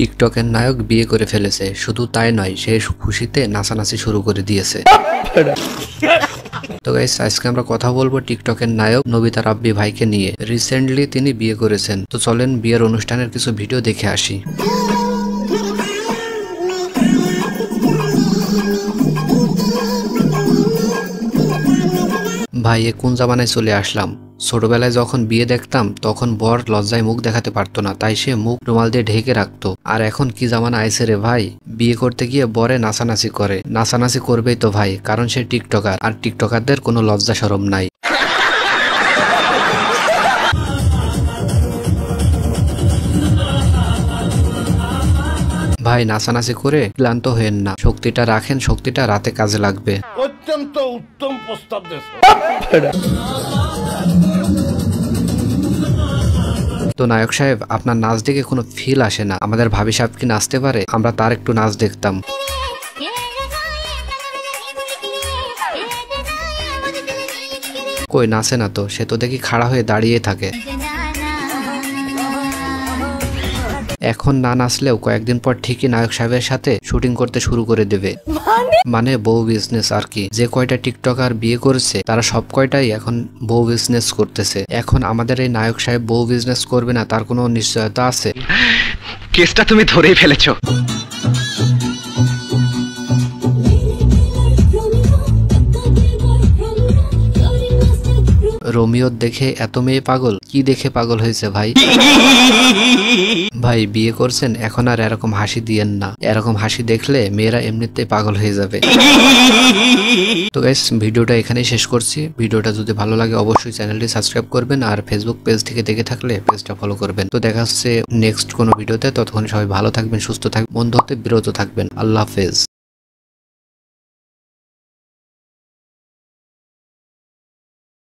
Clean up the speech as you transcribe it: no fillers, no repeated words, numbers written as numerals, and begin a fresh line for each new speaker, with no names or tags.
টিকটকের নায়ক বিয়ে করে ফেলেছে, শুধু তাই নয় সে খুশিতে নাচানাচি শুরু করে দিয়েছে। তো গাইস আজকে আমরা কথা বলবো টিকটকের নায়ক নবিতা রাব্বি ভাইকে নিয়ে। রিসেন্টলি তিনি বিয়ে করেছেন, তো চলেন বিয়ের অনুষ্ঠানের কিছু ভিডিও দেখে আসি। ভাই এ কোন জামানায় চলে আসলাম। ছোটবেলায় যখন বিয়ে দেখতাম তখন বর লজ্জায় মুখ দেখাতে পারতো না, তাই সে মুখ রুমাল দিয়ে ঢেকে রাখতো। আর এখন কি জামানা আইছে রে ভাই, বিয়ে করতে গিয়ে বরে নাচানাচি করে। নাচানাচি করবেই তো ভাই, কারণ সে টিকটকার, আর টিকটকারদের কোনো লজ্জা শরম নাই। ভাই নাচানাচি করে ক্লান্ত হয়েন না, শক্তিটা রাখেন, শক্তিটা রাতে কাজে লাগবে।
অত্যন্ত উত্তম প্রস্তাব দিয়েছে।
তো নায়ক সাহেব আপনার নাচ দেখে কোনো ফিল আসে না, আমাদের ভাবি সাহেব কি নাচতে পারে, আমরা তার একটু নাচ দেখতাম। কই নাচে না তো, সে তো দেখি খাড়া হয়ে দাঁড়িয়ে থাকে। এখন না নাচলেও কয়েকদিন পর ঠিকই নায়ক সাহেবের সাথে শুটিং করতে শুরু করে দেবে। মানে বউ বিজনেস আর কি। যে কয়টা টিকটকার বিয়ে করেছে তারা সব কয়টাই এখন বউ বিজনেস করতেছে। এখন আমাদের এই নায়ক সাহেব বউ বিজনেস করবে না তার কোনো নিশ্চয়তা আছে?
কেসটা তুমি ধরেই ফেলেছো।
রোমিও দেখে এত মেয়ে পাগল, কি দেখে পাগল হয়েছে ভাই? ভাই বিয়ে করছেন, এখন আর এরকম হাসি দিয়েন না, এরকম হাসি দেখলে মেয়েরা এমনিতেই পাগল হয়ে যাবে। তো গাইস ভিডিওটা এখানেই শেষ করছি। ভিডিওটা যদি ভালো লাগে অবশ্যই চ্যানেলটি সাবস্ক্রাইব করবেন, আর ফেসবুক পেজ থেকে দেখে থাকলে পেজটা ফলো করবেন। তো দেখা হচ্ছে নেক্সট কোনো ভিডিওতে, ততক্ষণ সবাই ভালো থাকবেন, সুস্থ থাকবেন, বন্ধু হতে বিরত থাকবেন। আল্লাহ হাফেজ।